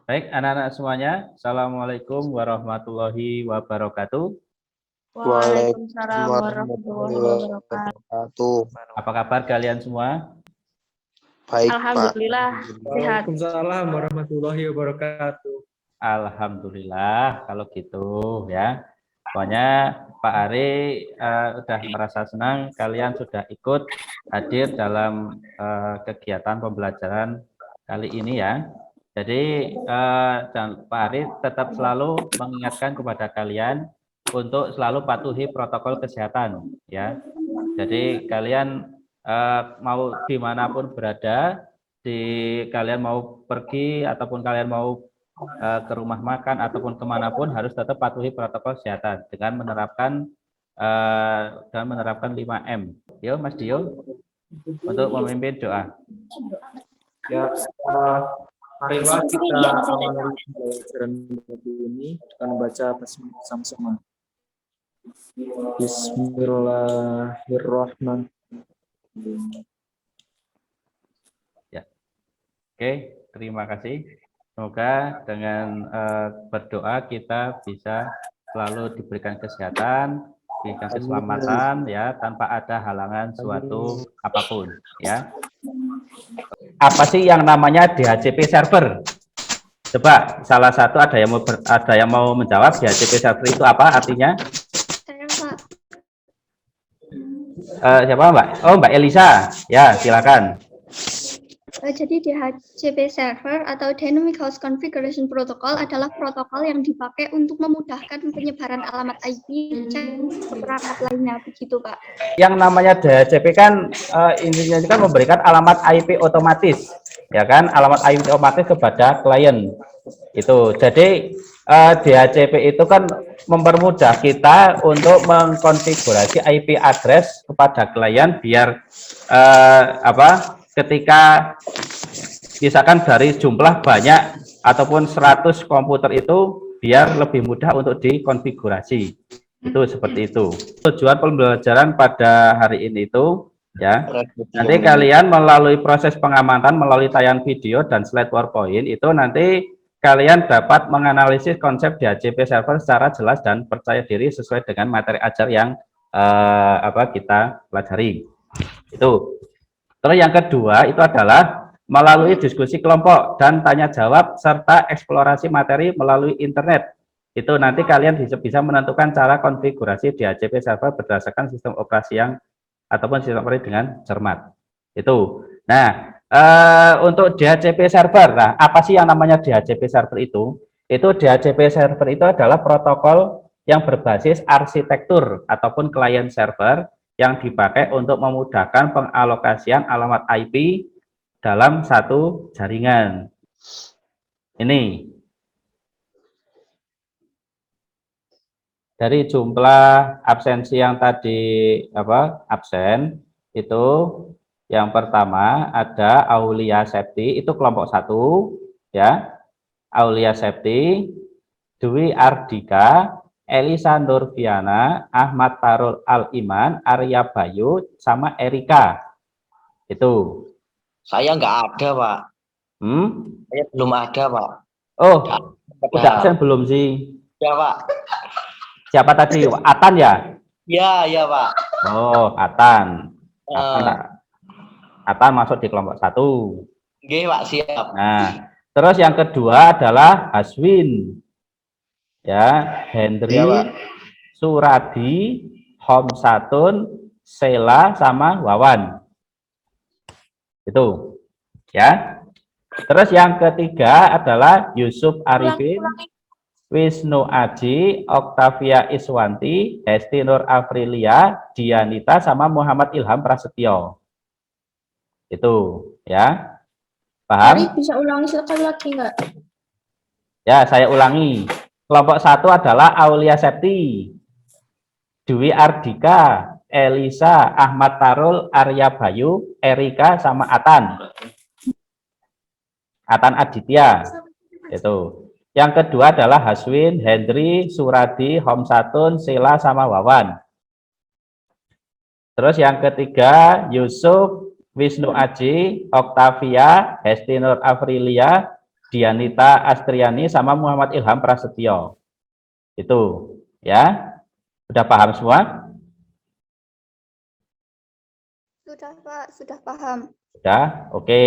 Baik, anak-anak semuanya, Assalamualaikum warahmatullahi wabarakatuh. Waalaikumsalam Waalaikumsalam warahmatullahi warahmatullahi wabarakatuh. wabarakatuh. Apa kabar kalian semua? Baik, Pak. Alhamdulillah sehat. Waalaikumsalam warahmatullahi wabarakatuh. Alhamdulillah, kalau gitu ya. Pokoknya Pak Ari sudah merasa senang kalian sudah ikut hadir dalam kegiatan pembelajaran kali ini ya. Jadi Pak Ari tetap selalu mengingatkan kepada kalian untuk selalu patuhi protokol kesehatan ya. Jadi kalian mau dimanapun berada, kalian mau pergi ataupun kalian mau ke rumah makan ataupun kemanapun harus tetap patuhi protokol kesehatan dengan menerapkan 5M. Yo Mas Dio untuk memimpin doa. Ya, marilah kita awali pembelajaran ini dengan membaca basmalah bersama-sama. Bismillahirrahmanirrahim. Ya. Oke, terima kasih. Semoga dengan berdoa kita bisa selalu diberikan kesehatan, diberikan keselamatan ya tanpa ada halangan suatu apapun ya. Apa sih yang namanya DHCP server? Coba salah satu ada yang mau menjawab DHCP server itu apa artinya? Saya Pak. Siapa Mbak? Oh Mbak Elisa, ya silakan. Jadi DHCP server atau Dynamic Host Configuration Protocol adalah protokol yang dipakai untuk memudahkan penyebaran alamat IP dan perangkat lainnya begitu Pak. Yang namanya DHCP kan intinya kan memberikan alamat IP otomatis, ya kan? Alamat IP otomatis kepada klien itu. Jadi DHCP itu kan mempermudah kita untuk mengkonfigurasi IP address kepada klien biar ketika misalkan dari jumlah banyak ataupun 100 komputer itu biar lebih mudah untuk dikonfigurasi. Itu seperti itu. Tujuan pembelajaran pada hari ini itu ya. Nanti kalian melalui proses pengamatan melalui tayangan video dan slide PowerPoint itu nanti kalian dapat menganalisis konsep DHCP server secara jelas dan percaya diri sesuai dengan materi ajar yang kita pelajari. Itu. Terus yang kedua itu adalah melalui diskusi kelompok dan tanya jawab serta eksplorasi materi melalui internet. Itu nanti kalian bisa menentukan cara konfigurasi DHCP server berdasarkan sistem operasi yang ataupun sistem operasi dengan cermat. Itu. Nah, untuk DHCP server, nah apa sih yang namanya DHCP server itu? Itu DHCP server itu adalah protokol yang berbasis arsitektur ataupun client server yang dipakai untuk memudahkan pengalokasian alamat IP dalam satu jaringan. Ini dari jumlah absensi yang tadi absen itu yang pertama ada Aulia Septi itu kelompok 1 ya. Aulia Septi, Dwi Ardika, Elisa Nurfiana, Ahmad Tarul Al-Iman, Arya Bayu, sama Erika. Itu. Saya nggak ada, Pak. Saya belum ada, Pak. Oh, udah absen belum sih? Ya, Pak. Siapa tadi? Atan ya? Ya, Pak. Oh, Atan. Atan masuk di kelompok 1. Oke, Pak, siap. Nah, terus yang kedua adalah Haswin. Ya, Hendri, ya, Suradi, Homsatun, Sela sama Wawan. Itu. Ya. Terus yang ketiga adalah Yusuf Arifin, Wisnu Aji, Oktavia Iswanti, Hesti Nur Afrilia, Dianita sama Muhammad Ilham Prasetyo. Itu, ya. Paham? Ari bisa ulangi sekali lagi enggak? Ya, saya ulangi. Kelompok 1 adalah Aulia Septi, Dwi Ardika, Elisa, Ahmad Tarul, Arya Bayu, Erika sama Atan. Atan Aditya. Itu. Yang kedua adalah Haswin, Hendri, Suradi, Homsatun, Sela sama Wawan. Terus yang ketiga Yusuf, Wisnu Aji, Oktavia, Hesti Nur Afrilia, Dianita Astriani sama Muhammad Ilham Prasetyo. Itu, ya. Sudah paham semua? Sudah, Pak. Sudah paham. Sudah, oke.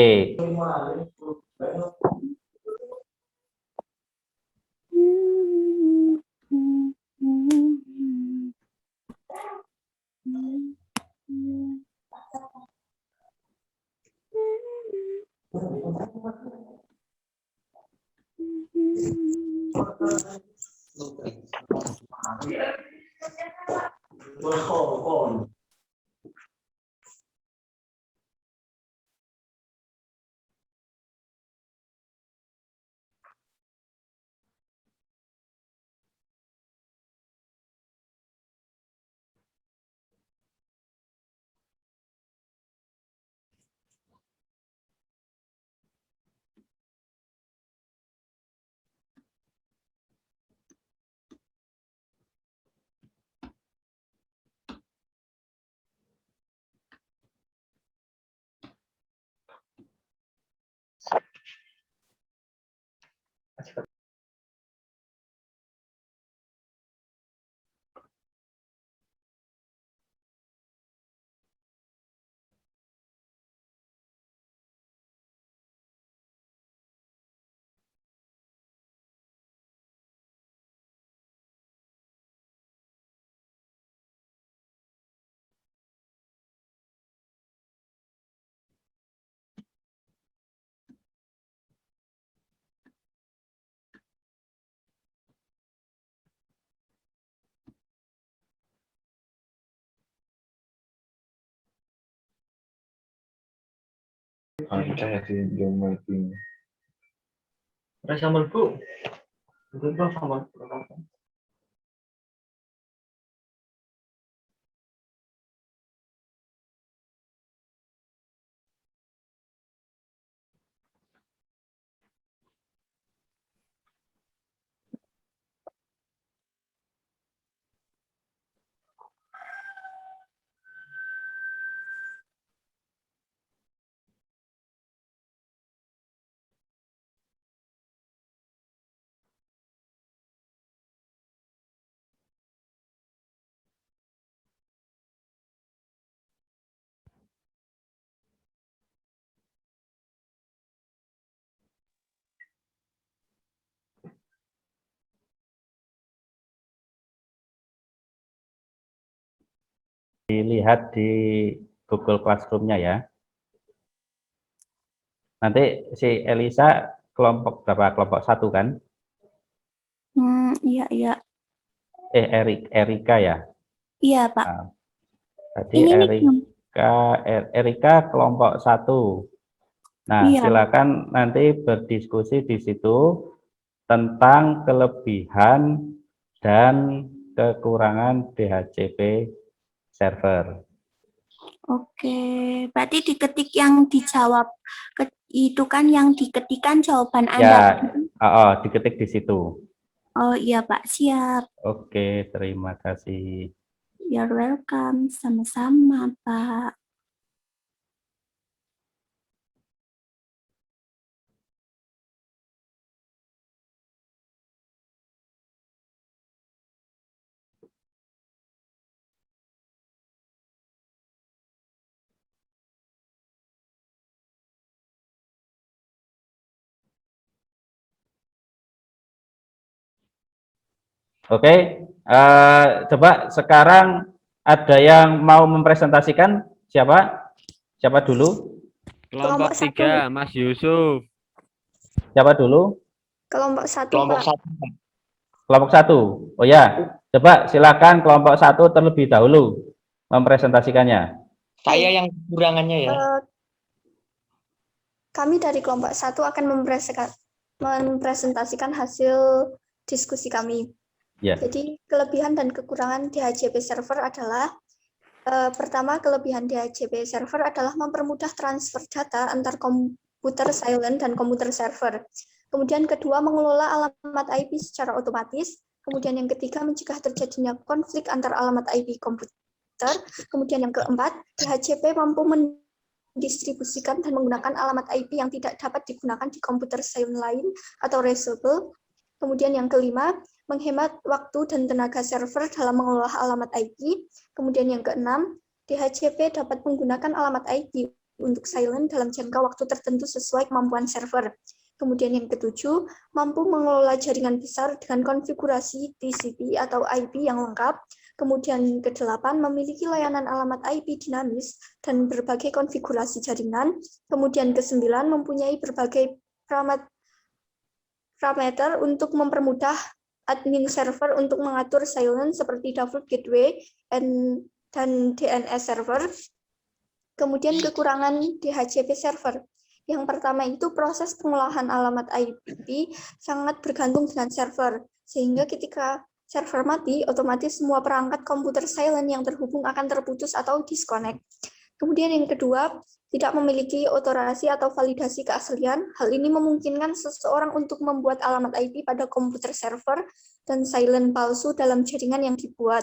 Sambal Bu. Itu sambal. Dilihat di Google Classroom-nya ya. Nanti si Elisa kelompok berapa? Kelompok 1 kan? Iya, iya. Erika ya? Iya, Pak. Nah, tadi Ini Erika kelompok 1. Nah, Iya. silakan nanti berdiskusi di situ tentang kelebihan dan kekurangan DHCP server. Oke, berarti diketik yang dijawab. Itu kan yang diketikan jawaban Anda. Ya, diketik di situ. Oh iya, Pak. Siap. Oke, terima kasih. You're welcome. Sama-sama, Pak. Oke, coba sekarang ada yang mau mempresentasikan? Siapa? Siapa dulu? Kelompok Kelompok 3, Mas Yusuf. Siapa dulu? Kelompok 1, Kelompok Pak. 1. Kelompok 1. Oh ya, coba silakan kelompok 1 terlebih dahulu mempresentasikannya. Saya yang kekurangannya ya. Kami dari kelompok 1 akan mempresentasikan hasil diskusi kami. Ya. Jadi kelebihan dan kekurangan DHCP server adalah pertama, kelebihan DHCP server adalah mempermudah transfer data antar komputer silent dan komputer server. Kemudian kedua, mengelola alamat IP secara otomatis. Kemudian yang ketiga, mencegah terjadinya konflik antar alamat IP komputer. Kemudian yang keempat, DHCP mampu mendistribusikan dan menggunakan alamat IP yang tidak dapat digunakan di komputer silent lain atau reusable. Kemudian yang kelima, menghemat waktu dan tenaga server dalam mengelola alamat IP. Kemudian yang keenam, DHCP dapat menggunakan alamat IP untuk silent dalam jangka waktu tertentu sesuai kemampuan server. Kemudian yang ketujuh, mampu mengelola jaringan besar dengan konfigurasi TCP atau IP yang lengkap. Kemudian kedelapan, memiliki layanan alamat IP dinamis dan berbagai konfigurasi jaringan. Kemudian kesembilan, mempunyai berbagai parameter untuk mempermudah admin server untuk mengatur silent seperti default gateway dan DNS server. Kemudian kekurangan DHCP server. Yang pertama itu proses pengolahan alamat IP sangat bergantung dengan server, sehingga ketika server mati, otomatis semua perangkat komputer silent yang terhubung akan terputus atau disconnect. Kemudian yang kedua, tidak memiliki otorasi atau validasi keaslian. Hal ini memungkinkan seseorang untuk membuat alamat IP pada komputer server dan silent palsu dalam jaringan yang dibuat.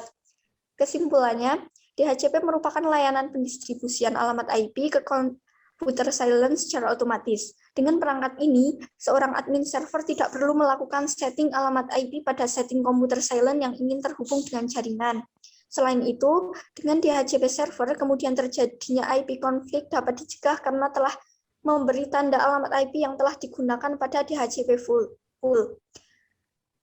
Kesimpulannya, DHCP merupakan layanan pendistribusian alamat IP ke komputer silent secara otomatis. Dengan perangkat ini, seorang admin server tidak perlu melakukan setting alamat IP pada setting komputer silent yang ingin terhubung dengan jaringan. Selain itu, dengan DHCP server, kemudian terjadinya IP konflik dapat dicegah karena telah memberi tanda alamat IP yang telah digunakan pada DHCP full.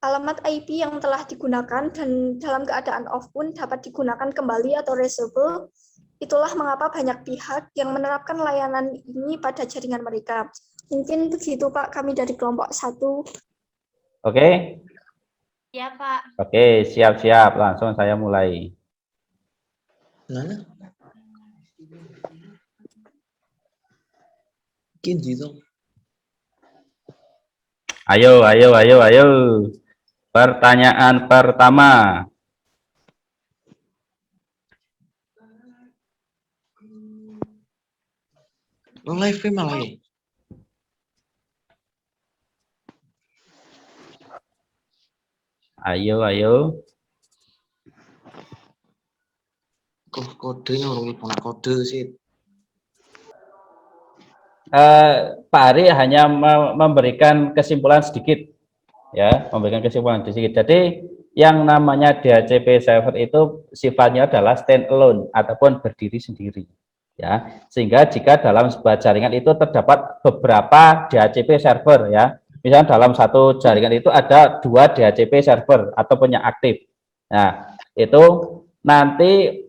Alamat IP yang telah digunakan dan dalam keadaan off pun dapat digunakan kembali atau reusable. Itulah mengapa banyak pihak yang menerapkan layanan ini pada jaringan mereka. Mungkin begitu Pak, kami dari kelompok 1. Oke. Ya, Pak. Oke, siap-siap. Langsung saya mulai. Mana? Gitu. Ayo. Pertanyaan pertama. Live malah ya. Ayo. Kodenya orang punya kode sih. Pak Ari hanya memberikan kesimpulan sedikit, ya, Jadi yang namanya DHCP server itu sifatnya adalah stand alone ataupun berdiri sendiri, ya. Sehingga jika dalam sebuah jaringan itu terdapat beberapa DHCP server, ya, misalnya dalam satu jaringan itu ada 2 DHCP server ataupun yang aktif. Nah, itu nanti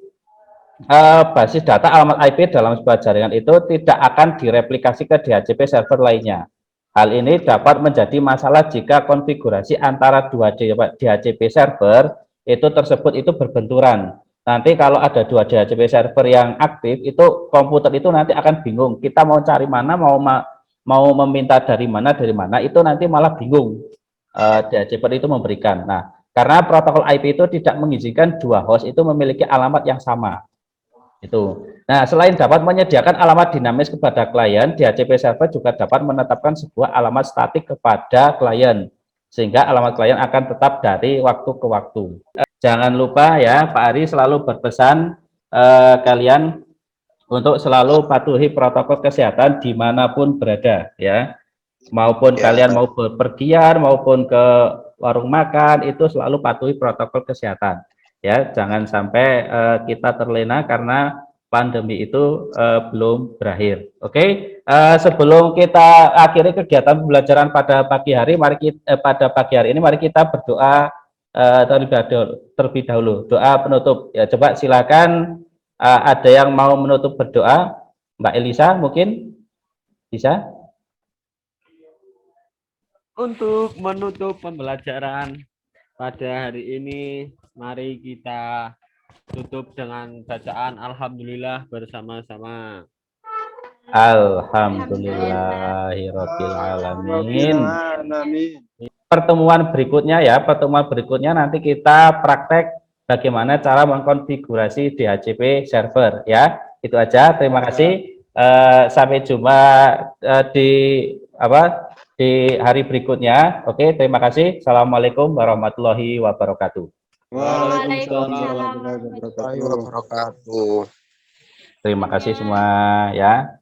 basis data alamat IP dalam sebuah jaringan itu tidak akan direplikasi ke DHCP server lainnya. Hal ini dapat menjadi masalah jika konfigurasi antara 2 DHCP server tersebut berbenturan. Nanti kalau ada 2 DHCP server yang aktif, itu komputer itu nanti akan bingung. Kita mau cari mana, mau meminta dari mana, itu nanti malah bingung. DHCP itu memberikan. Nah, karena protokol IP itu tidak mengizinkan 2 host itu memiliki alamat yang sama. Itu. Nah, selain dapat menyediakan alamat dinamis kepada klien, DHCP server juga dapat menetapkan sebuah alamat statik kepada klien, sehingga alamat klien akan tetap dari waktu ke waktu. Jangan lupa ya, Pak Ari selalu berpesan kalian untuk selalu patuhi protokol kesehatan dimanapun berada, ya. Maupun kalian mau bepergian, maupun ke warung makan, itu selalu patuhi protokol kesehatan. Ya, jangan sampai kita terlena karena pandemi itu belum berakhir. Oke, sebelum kita akhiri kegiatan pembelajaran pada pagi hari, mari kita berdoa terlebih dahulu. Doa penutup. Ya, coba silakan ada yang mau menutup berdoa, Mbak Elisa mungkin bisa. Untuk menutup pembelajaran pada hari ini, mari kita tutup dengan bacaan Alhamdulillah bersama-sama. Alhamdulillahirabbil alamin. Pertemuan berikutnya nanti kita praktek bagaimana cara mengkonfigurasi DHCP server, ya. Itu aja. Terima kasih. Sampai jumpa di hari berikutnya. Oke, terima kasih. Assalamualaikum warahmatullahi wabarakatuh. Waalaikumsalam warahmatullahi wabarakatuh. Wabarakatuh. Terima kasih semua, ya.